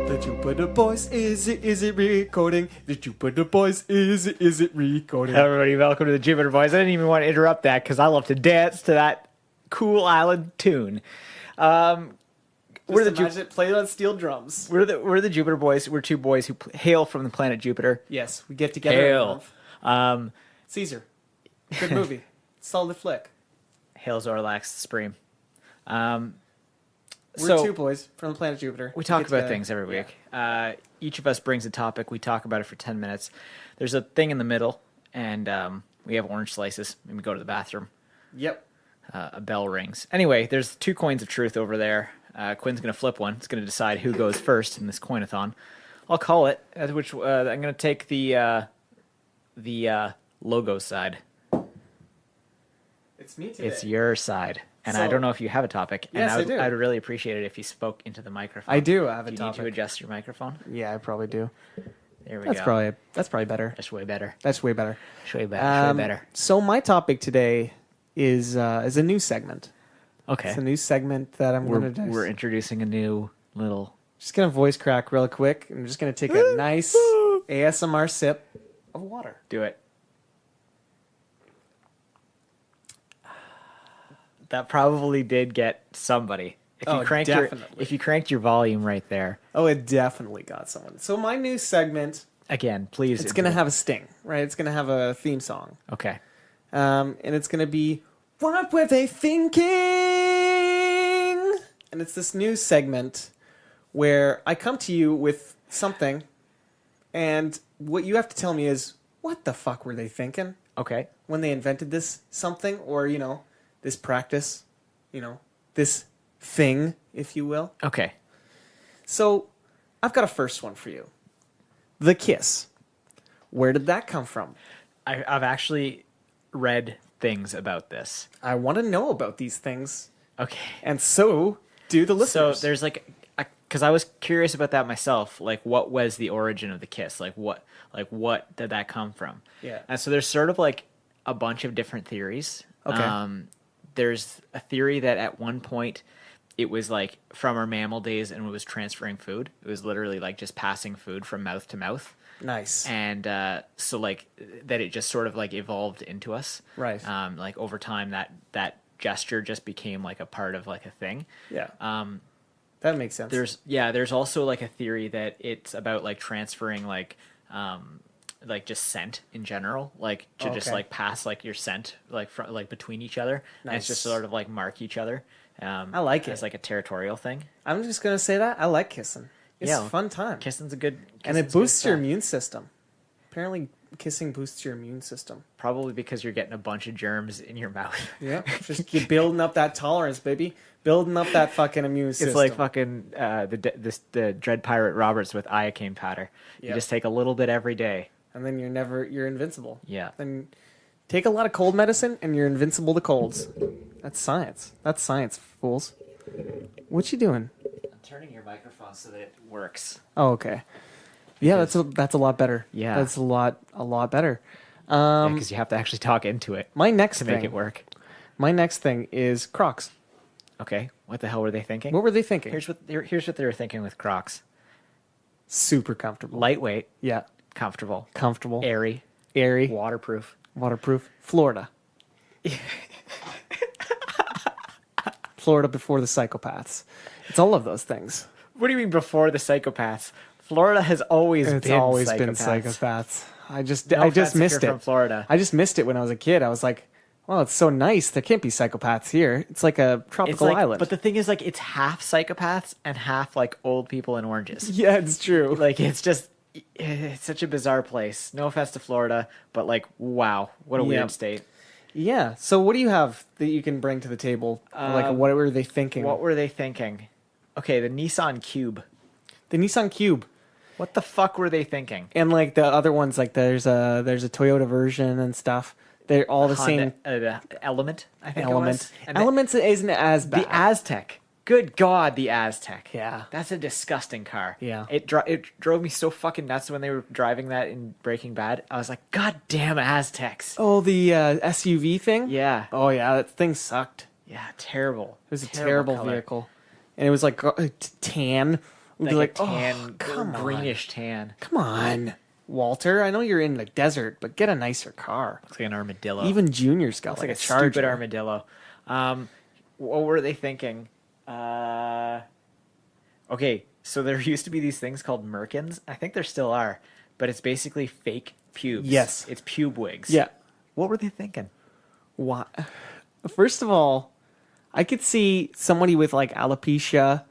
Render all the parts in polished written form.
The Jupiter Boys, is it recording? The Jupiter Boys, is it recording? Everybody, welcome to the Jupiter Boys. I didn't even want to interrupt that because I love to dance to that cool island tune. We're the played on steel drums. We're the Jupiter Boys. We're two boys who hail from the planet Jupiter. Yes, we get together. Hail. Caesar. Good movie. Solid flick. Hail Zorlax Supreme. We're two boys from the planet Jupiter. We talk Get about together. things every week. Each of us brings a topic. We talk about it for 10 minutes. There's a thing in the middle, and we have orange slices, and we go to the bathroom. Yep. A bell rings. Anyway, there's 2 coins of truth over there. Quinn's going to flip one. It's going to decide who goes first in this coinathon. I'll call it, I'm going to take the logo side. It's me today. It's your side. And So- I don't know if you have a topic. Yes, and I do. I'd really appreciate it if you spoke into the microphone. I do have a Do you topic. need to adjust your microphone? Yeah, I probably do. There we That's go. probably better. That's way better. That's way better. That's way better. Way better. So my topic today is a new segment. Okay. It's a new segment that I'm going to do. We're introducing a new little... Just going to voice crack real quick. I'm just going to take a nice ASMR sip of water. Do it. That probably did get somebody. If you Oh, cranked definitely. if you cranked your volume right there. Oh, it definitely got someone. So my new segment, Again, please. it's going to have a sting, right? It's going to have a theme song. Okay. And it's going to be, what were they thinking? And it's this new segment where I come to you with something, and what you have to tell me is, what the fuck were they thinking Okay. when they invented this something, or, this practice, this thing, if you will. Okay. So, I've got a first one for you. The kiss. Where did that come from? I've actually read things about this. I want to know about these things, Okay. and so do the So listeners. there's because I was curious about that myself. Like, what was the origin of the kiss? What did that come from? Yeah. And so there's sort of like a bunch of different theories. Okay. There's a theory that at one point it was like from our mammal days and it was transferring food. It was literally like just passing food from mouth to mouth. Nice. And so like that it just sort of like evolved into us. Right. Like over time that gesture just became like a part of like a thing. Yeah. That makes sense. There's also like a theory that it's about like transferring like just scent in general, like to just Okay. like pass like your scent like like between each other. And it's just Nice. sort of like mark each other. I like as it. like a territorial thing. I'm just going to say that. I like kissing. It's Yeah. a fun time. Kissing's a good And it kissing's good boosts your stuff. immune system. Apparently, kissing boosts your immune system. Probably because you're getting a bunch of germs in your mouth. Yeah. Just you're building up that tolerance, baby. Building up that fucking immune system. It's like fucking the Dread Pirate Roberts with iocane powder. You Yep. just take a little bit every day. And then you're invincible. Yeah. Then take a lot of cold medicine and you're invincible to colds. That's science. That's science, fools. What you doing? I'm turning your microphone so that it works. Oh, okay. Yeah, that's a lot better. Yeah. That's a lot better. Because you have to actually talk into it My next to thing. make it work. My next thing is Crocs. Okay, what the hell were they thinking? What were they thinking? Here's what they were thinking with Crocs: Super comfortable. lightweight, Yeah. comfortable, Comfortable. airy, Airy. waterproof. Waterproof. Florida. Florida before the psychopaths. It's all of those things. What do you mean before the psychopaths? Florida has always It's been always psychopaths. been psychopaths. I just No offense if missed you're it. from Florida. I just missed it when I was a kid. I was like, "Well, it's so nice. There can't be psychopaths here. It's like a It's tropical like, island." but the thing is, like, it's half psychopaths and half like old people in oranges. yeah, it's true. Like, it's such a bizarre place. No offense to Florida, but like, wow, what a Yeah. weird state. Yeah. So, what do you have that you can bring to the table? Like, what were they thinking? What were they thinking? Okay, the Nissan Cube. The Nissan Cube. What the fuck were they thinking? And like the other ones, like there's a Toyota version and stuff. They're all the same Element, I think element. it was. And Elements isn't as bad. the Aztec. Good God, the Aztec. Yeah. That's a disgusting car. Yeah. It drove me so fucking nuts when they were driving that in Breaking Bad. I was like, God damn Aztecs. Oh, the SUV thing. Yeah. Oh yeah, that thing sucked. Yeah, terrible. It was a terrible color. vehicle. And it was like tan. We'd be Like like, a tan, oh, come greenish tan. Come on, Walter. I know you're in the desert, but get a nicer car. Looks like an armadillo. Even Junior's got Looks like like a a Charger. stupid armadillo. What were they thinking? Okay, so there used to be these things called merkins. I think there still are, but it's basically fake pubes. Yes. It's pube wigs. Yeah. What were they thinking? Why? First of all, I could see somebody with like alopecia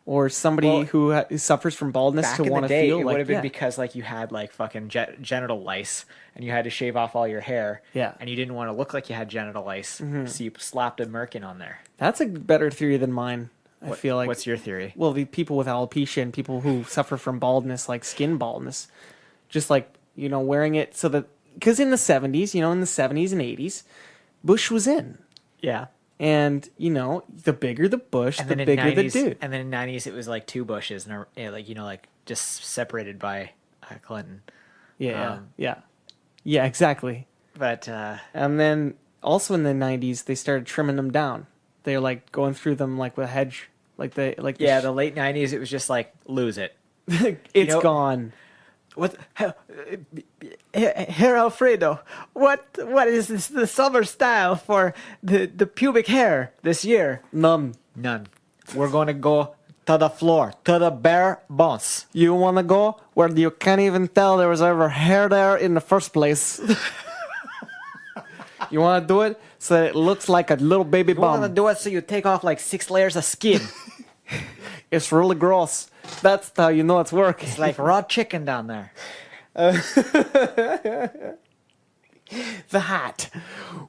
or somebody who suffers from baldness Back to in want the to day, feel it like would have been because like you had like fucking genital lice and you had to shave off all your hair. Yeah. And you didn't want to look like you had genital lice, so you slapped a merkin on there. That's a better theory than mine. I feel like. What's your theory? Well, the people with alopecia and people who suffer from baldness, like skin baldness, just like, you know, wearing it so that, because in the 70s, you know, in the 70s and 80s, bush was in. Yeah. And, you know, the bigger the bush, And the then bigger in 90s, the dude. And then in 90s, it was like two bushes, and like, you know, like just separated by Clinton. Yeah, yeah. Yeah, exactly. But And then also in the 90s, they started trimming them down. They're like going through them like with a hedge. Like the the late 90s, it was just like, lose it. it's gone. What? Herr Alfredo, what is this, the summer style for the pubic hair this year? None. None. We're going to go to the floor, to the bare bones. You want to go where you can't even tell there was ever hair there in the first place. You want to do it so that it looks like a little baby You want to bum. do it so you take off like 6 layers of skin. It's really gross. That's how you know it's working. It's like raw chicken down there. The hat.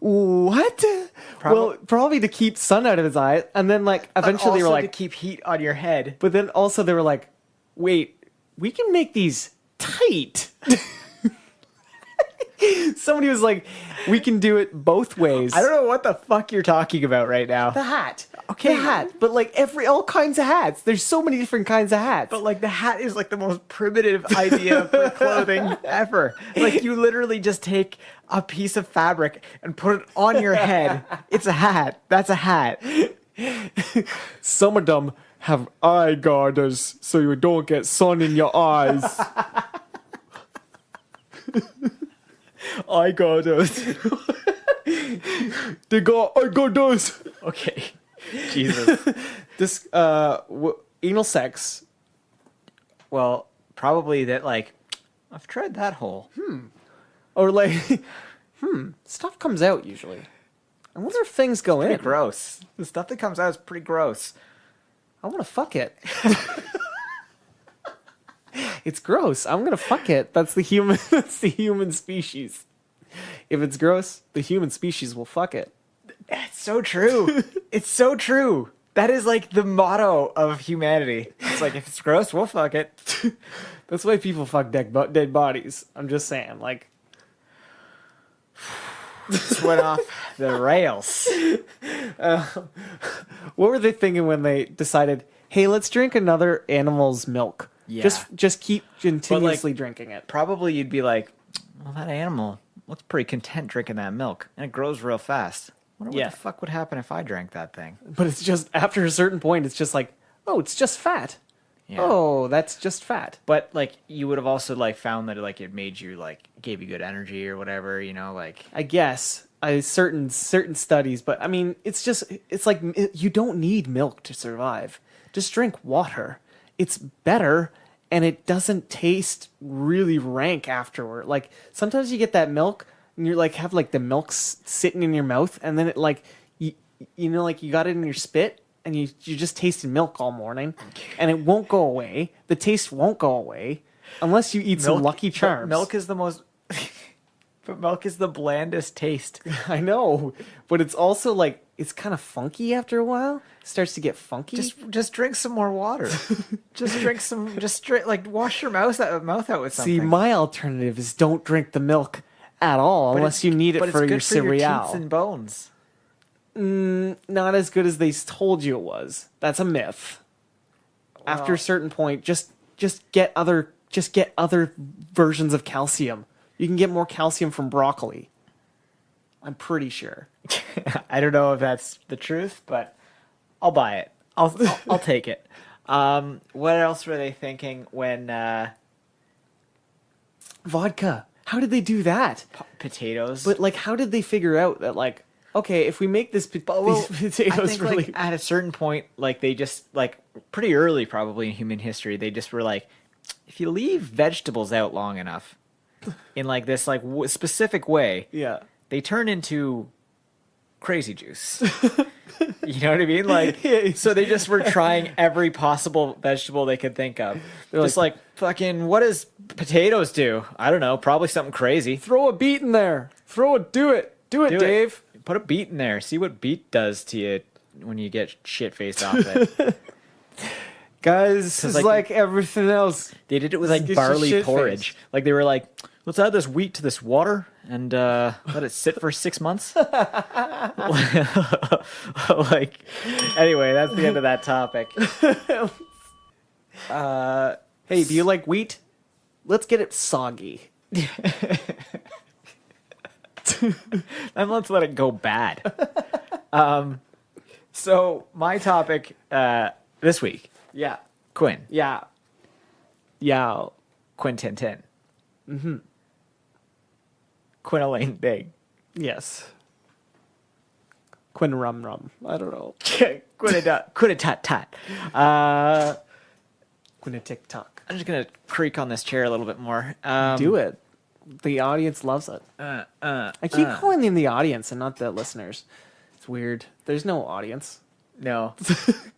What? Well, probably to keep sun out of his eyes, and then like eventually they were Also like, to keep heat on your head. but then also they were like, wait, we can make these tight. Somebody was like, we can do it both ways. I don't know what the fuck you're talking about right now. The hat. Okay. The hat. But like all kinds of hats. There's so many different kinds of hats. But like the hat is like the most primitive idea for clothing ever. Like you literally just take a piece of fabric and put it on your head. It's a hat. That's a hat. Some of them have eye guarders so you don't get sun in your eyes. I got those. They got eye guarders. Okay. Jesus. This anal sex. Well, probably that like I've tried that hole. Or like stuff comes out usually. I wonder if things go in. Pretty gross. The stuff that comes out is pretty gross. I want to fuck it. It's gross. I'm gonna fuck it. That's the human. That's the human species. If it's gross, the human species will fuck it. It's so true. It's so true. That is like the motto of humanity. It's like if it's gross, we'll fuck it. That's why people fuck dead bodies. I'm just saying. Like, Just went off the rails. what were they thinking when they decided, hey, let's drink another animal's milk? Yeah. Just keep continuously drinking it. Probably you'd be like, well, that animal looks pretty content drinking that milk, and it grows real fast. Wonder what the fuck would happen if I drank that thing. But it's just after a certain point, it's just like, oh, it's just fat. Yeah. Oh, that's just fat. But like you would have also like found that like it made you like gave you good energy or whatever, you know, like I guess certain studies, but I mean, it's like you don't need milk to survive. Just drink water. It's better, and it doesn't taste really rank afterward. Like sometimes you get that milk, and you're like have like the milk sitting in your mouth, and then it like you know like you got it in your spit, and you just tasted milk all morning, and it won't go away. The taste won't go away unless you eat some Lucky Charms. Milk is the most. But milk is the blandest taste. I know, but it's also like it's kind of funky after a while. It starts to get funky. Just drink some more water. Just drink some. Just straight like wash your mouth out with something. See, my alternative is don't drink the milk at all unless you need it for your cereal. Your teeth and bones. Not as good as they told you it was. That's a myth. After a certain point, just get other versions of calcium. You can get more calcium from broccoli. I'm pretty sure. I don't know if that's the truth, but I'll buy it. I'll take it. What else were they thinking when Vodka. How did they do that? potatoes? But like, how did they figure out that like, okay, if we make these I potatoes think really, like at a certain point, like they just like pretty early, probably in human history, they just were like, if you leave vegetables out long enough, in like this like specific way, yeah, they turn into crazy juice. You know what I mean? Like, Yeah. so they just were trying every possible vegetable they could think of. They're just like, fucking, what does potatoes do? I don't know. Probably something crazy. throw a beet in there. Do it, Do it. Dave. Put a beet in there. See what beet does to you when you get shit faced off it. Guys, this is like everything else. They did it with Just like get your barley shit porridge. faced. Like they were like, let's add this wheat to this water and let it sit for 6 months. Like, anyway, that's the end of that topic. Hey, do you like wheat? Let's get it soggy. And let's let it go bad. So my topic this week, Yeah, Quinn, yeah, yeah. Quinn 1010. Mm-hmm. Quinn Elaine Big. Yes. Quinn Rum Rum. I don't know. Quinn a Tat Tat. Quinn a TikTok. I'm just gonna creak on this chair a little bit more. Do it. The audience loves it. I keep calling them the audience and not the listeners. It's weird. There's no audience. No,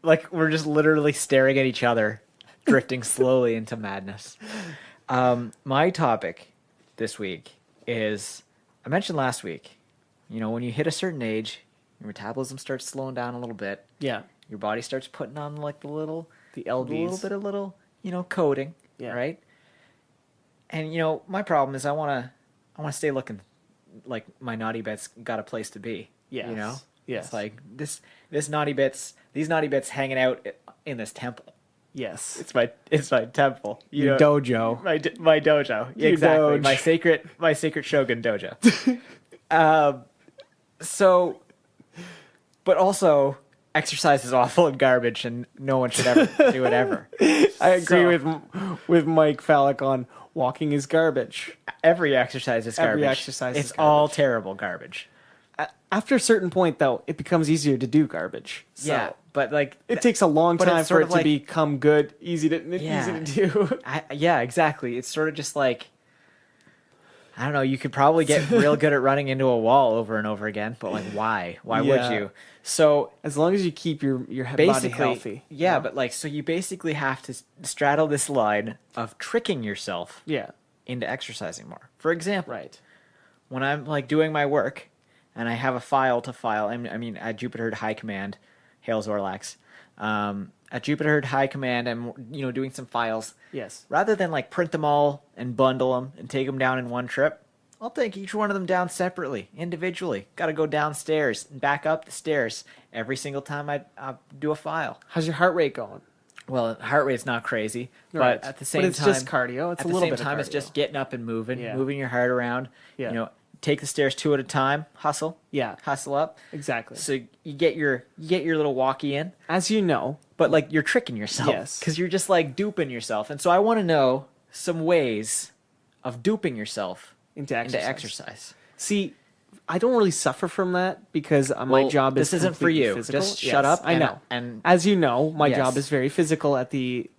like we're just literally staring at each other, drifting slowly into madness. My topic this week is, I mentioned last week, you know, when you hit a certain age, your metabolism starts slowing down a little bit. Yeah. Your body starts putting on like the LBs. little, you know, coating. Yeah. Right. And you know, my problem is I want to stay looking like my naughty bits got a place to be. Yes. You know. Yes. It's like these naughty bits hanging out in this temple. Yes. It's my temple. Your dojo. My dojo. Your Exactly. doge. My sacred shogun dojo. So, but also, exercise is awful and garbage, and no one should ever do it ever. I agree with Mike Fallick on walking is garbage. Every exercise is garbage. Every exercise it's is all garbage. terrible garbage. After a certain point, though, it becomes easier to do garbage. So Yeah, but like it takes a long but time it's for sort it of to like- become good, easy to do. yeah, exactly. It's sort of just like, I don't know. You could probably get real good at running into a wall over and over again, but like, why? Why Yeah. would you? So As long as you keep your body basically, healthy. yeah. But like, so you basically have to straddle this line of tricking yourself Yeah. into exercising more. For example, Right. when I'm like doing my work and I have a file to file, I mean at Jupiter High Command, hail Zorlax. At Jupiter High Command, I'm doing some files. Yes. Rather than like print them all and bundle them and take them down in one trip, I'll take each one of them down separately, individually. Got to go downstairs and back up the stairs every single time I do a file. How's your heart rate going? Well, heart rate's not crazy, Right. but at the same But it's time, just cardio. It's at a the little same bit of time, it's cardio. just getting up and moving, Yeah. moving your heart around. Yeah. Take the stairs 2 at a time. Hustle. Yeah. Hustle up. Exactly. So you get your little walkie in, As you know, but like you're tricking yourself. Yes. Because you're just like duping yourself, and so I want to know some ways of duping yourself into exercise. See, I don't really suffer from that because my Well, job is this isn't for completely you. Physical. Just shut up I and- know. and- as you know, my Yes. job is very physical at the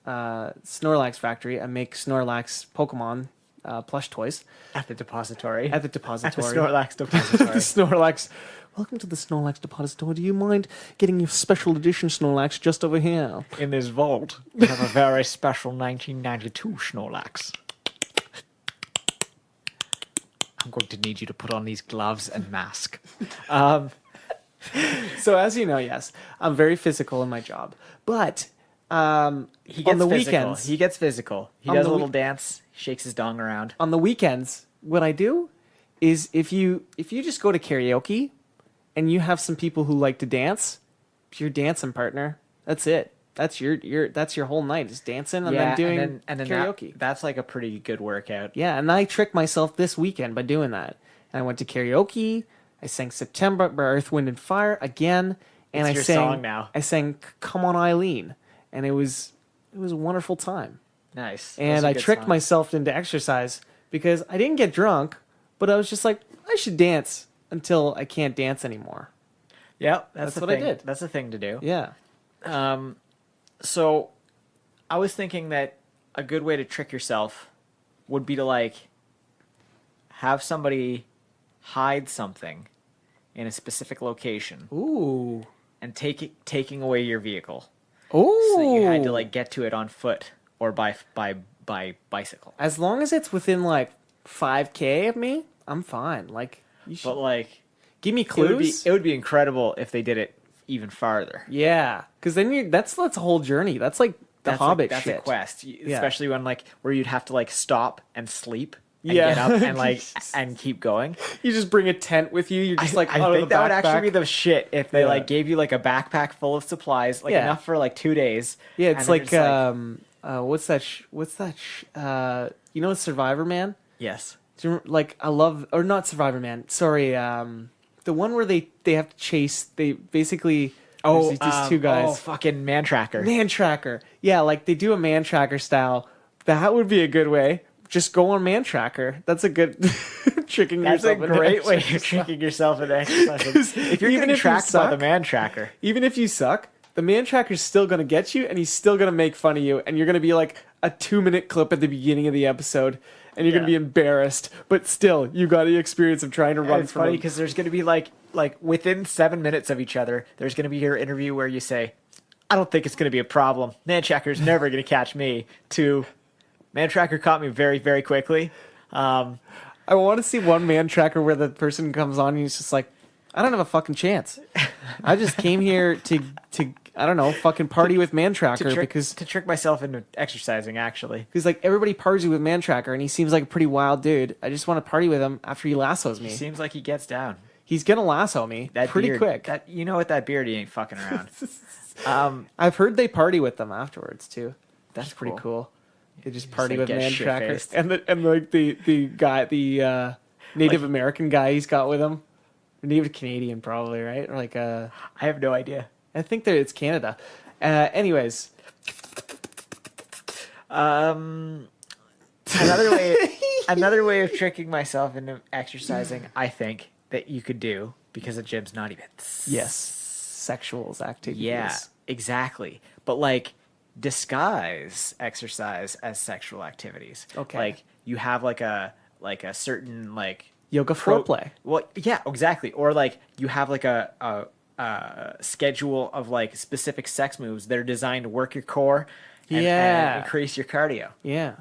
Snorlax factory. I make Snorlax Pokemon plush toys At the depository. at the At the depository. Snorlax depository. Snorlax. Welcome to the Snorlax depository. Do you mind getting your special edition Snorlax just over here? In this vault, we have a very special 1992 Snorlax. I'm going to need you to put on these gloves and mask. So as you know, yes, I'm very physical in my job, but He on gets the physical. weekends, He gets physical. He On does the a little week- dance, shakes his dong around. on the weekends, what I do is if you just go to karaoke and you have some people who like to dance, your dancing partner. That's it. That's your whole night is dancing and then doing and then karaoke. that's like a pretty good workout. Yeah, and I tricked myself this weekend by doing that. And I went to karaoke. I sang September by Earth, Wind, and Fire again. And It's your song now. I sang Come On Eileen. And it was a wonderful time. Nice. And Those are I good tricked songs. myself into exercise because I didn't get drunk, but I was just like, I should dance until I can't dance anymore. Yep, That's the what I thing. did. That's the thing to do. Yeah. So I was thinking that a good way to trick yourself would be to like have somebody hide something in a specific location Ooh. and taking away your vehicle. Ooh. So that you had to like get to it on foot or by bicycle. As long as it's within like 5K of me, I'm fine. Like, you should But like give me it would be clues. it would be incredible if they did it even farther. Yeah, because then that's a whole journey. That's like the Hobbit that's shit. a quest, Yeah. especially when like where you'd have to like stop and sleep and Yeah. get up and like and keep going. You just bring a tent with you. You're just like, I out of think the that would actually backpack. be the shit if they Yeah. like gave you like a backpack full of supplies, like Yeah. enough for like 2 days. Yeah, and it's then like, you're just what's that? You know, Survivor Man. yes, Do you like I love or not Survivor Man. Sorry, the one where they have to chase. They basically there's these two guys. Oh, fucking Man Tracker. Man Tracker. Yeah, like they do a Man Tracker style. That would be a good way. Just go on Man Tracker. That's a good tricking That's a yourself. into great way of exercise. tricking yourself into exercise. If you're even getting if you tracked by the suck- Man Tracker, Even if you suck, the Man Tracker's still gonna get you, and he's still gonna make fun of you, and you're gonna be like a 2-minute clip at the beginning of the episode, and you're gonna be Yeah. embarrassed. But still, you got the experience of trying to run it's from funny him. because there's going to be like within 7 minutes of each other, there's going to be your interview where you say, "I don't think it's going to be a problem. Man Tracker's never going to catch me." To Man Tracker caught me very, very quickly. I want to see one Man Tracker where the person comes on and he's just like, I don't have a fucking chance. I just came here to I don't know, fucking party with Man Tracker to trick myself into exercising. Actually, because like everybody parties with Man Tracker and he seems like a pretty wild dude. I just want to party with him after he lassos me. seems like he gets down. He's gonna lasso me pretty beard, quick. That you know, with that beard, he ain't fucking around. I've heard they party with them afterwards too. That's pretty cool. They just just, party like, with get Man Tracker shit-faced. and like the guy, the Native Like- American guy he's got with him, Native Canadian probably, right? Or like I have no idea. I think that it's Canada. Anyways, Another way of tricking myself into exercising, I think, that you could do because of Jim's naughty bits. yes, sexual activities. Yeah, exactly. But like disguise exercise as sexual activities. Okay. Like you have like a certain like Yoga foreplay. Well, yeah, exactly. Or like you have like a schedule of like specific sex moves that are designed to work your core and Yeah. increase your cardio. Yeah.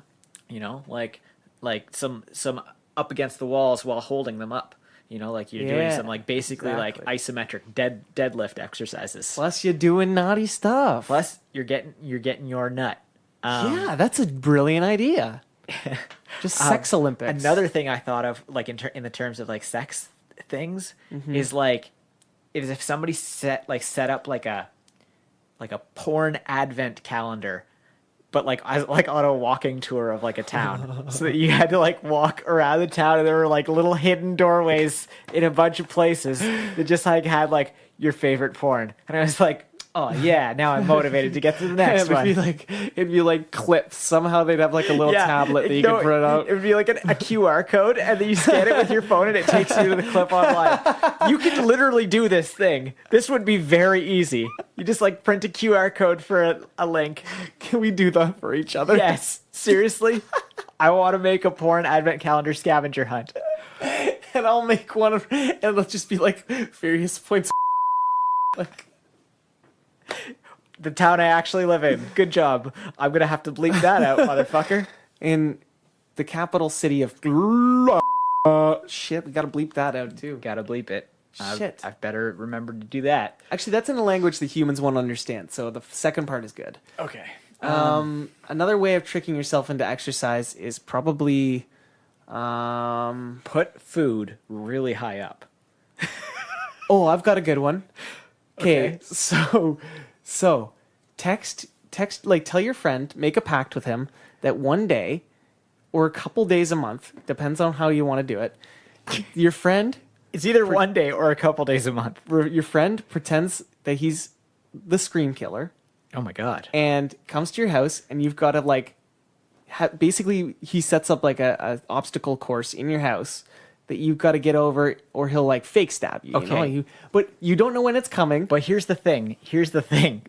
You know, like some up against the walls while holding them up. You know, like you're doing Yeah, some like basically like isometric deadlift exercises. Plus, you're doing naughty stuff. Plus, you're getting your nut. Yeah, that's a brilliant idea. Just sex Olympics. Another thing I thought of, like in the terms of like sex things, is like is if somebody set up like a porn advent calendar, but like on a walking tour of like a town, so that you had to like walk around the town, and there were like little hidden doorways in a bunch of places that just like had like your favorite porn, and I was like, oh yeah, now I'm motivated to get to the next one. It'd be like clips. Somehow they'd have like a little tablet that you could print out. It would be like a QR code, and then you scan it with your phone, and it takes you to the clip online. You could literally do this thing. This would be very easy. You just like print a QR code for a link. Can we do that for each other? Yes, seriously. I want to make a porn advent calendar scavenger hunt. And I'll make one of, and it'll just be like various points. Like, The town I actually live in. Good job. I'm gonna have to bleep that out, motherfucker. in the capital city of shit, we gotta bleep that out too. Gotta bleep it. Shit. I've better remember to do that. Actually, that's in a language the humans won't understand, so the second part is good. Okay. Another way of tricking yourself into exercise is probably Put food really high up. oh, I've got a good one. Okay. Okay, so text like tell your friend, make a pact with him that one day or a couple days a month, depends on how you want to do it, Your friend, It's either one day or a couple days a month. your friend pretends that he's the scream killer Oh my god. and comes to your house, and you've got to like, basically he sets up like a obstacle course in your house that you've got to get over, or he'll like fake stab you. Okay. You know? But you don't know when it's coming. But here's the thing.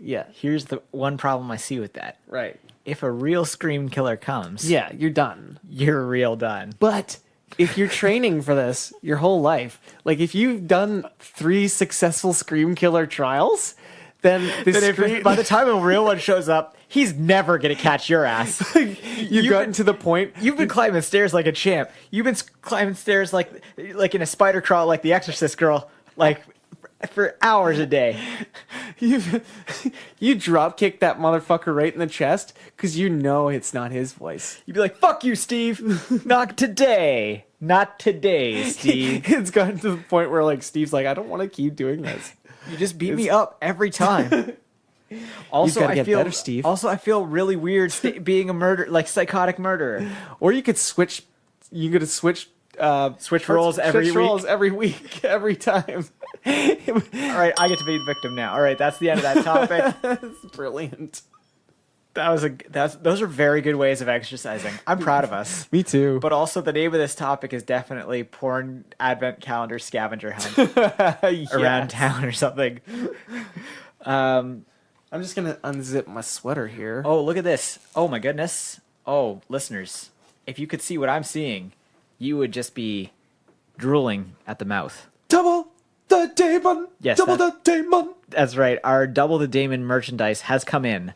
Yeah. Here's the one problem I see with that. Right. If a real scream killer comes, Yeah, you're done. you're real done. But if you're training for this your whole life, like if you've done 3 successful scream killer trials, then By the time a real one shows up, he's never gonna catch your ass. you've gotten to the point. You've been climbing stairs like a champ. You've been climbing stairs like in a spider crawl, like the Exorcist girl, like for hours a day. You drop kick that motherfucker right in the chest because you know it's not his voice. You'd be like, "Fuck you, Steve! Not today, not today, Steve. It's gotten to the point where like Steve's like, I don't want to keep doing this. You just beat me up every time." Also, gotta I get feel better, Steve. Also, I feel really weird being a psychotic murderer. Or you could switch. You could switch. Switch roles every week? roles every week, every time. All right, I get to be the victim now. All right, that's the end of that topic. That's brilliant. Those are very good ways of exercising. I'm proud of us. Me too. But also, the name of this topic is definitely porn advent calendar scavenger hunt around town or something. I'm just gonna unzip my sweater here. Oh, look at this. Oh my goodness. Oh, listeners, if you could see what I'm seeing, you would just be drooling at the mouth. Double the Damon. Yes, Double the Damon. That's right. Our Double the Damon merchandise has come in.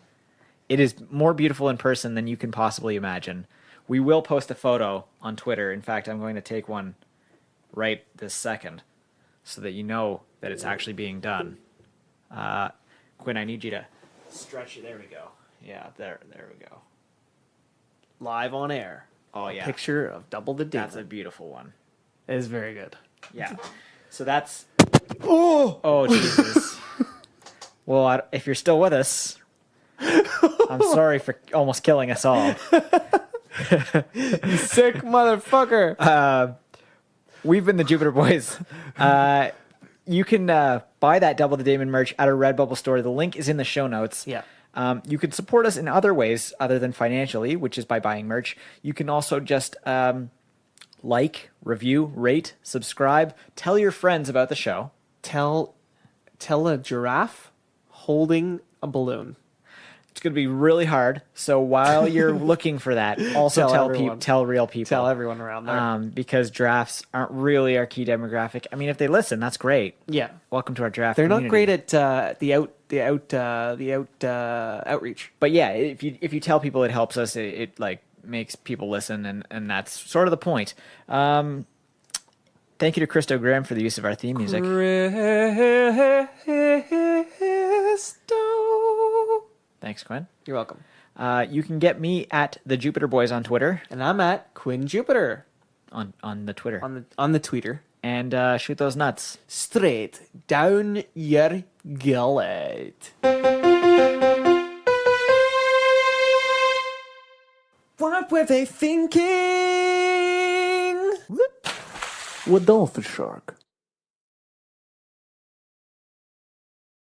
It is more beautiful in person than you can possibly imagine. We will post a photo on Twitter. In fact, I'm going to take one right this second so that you know that it's actually being done. Quinn, I need you to stretch it. There we go. Yeah, there we go. Live on air. Oh, yeah. Picture of Double the Damon. That's a beautiful one. It is very good. Yeah. So that's... Oh! Oh, Jesus. Well, if you're still with us, I'm sorry for almost killing us all. You sick motherfucker. We've been the Jupiter Boys. You can buy that Double the Damon merch at our Redbubble store. The link is in the show notes. Yeah. You can support us in other ways other than financially, which is by buying merch. You can also just like, review, rate, subscribe, tell your friends about the show. Tell a giraffe holding a balloon. It's going to be really hard. So while you're looking for that, also tell real people. Tell everyone around there. Because drafts aren't really our key demographic. I mean, if they listen, that's great. Yeah. Welcome to our draft. They're community. not great at the outreach. But yeah, if you tell people, it helps us. It like makes people listen, and that's sort of the point. Thank you to Christo Graham for the use of our theme music. Thanks, Quinn. You're welcome. You can get me at the Jupiter Boys on Twitter. And I'm at Quinn Jupiter On the Twitter. on the tweeter. And shoot those nuts. Straight down your gullet. What were they thinking? Rodolphe Shark.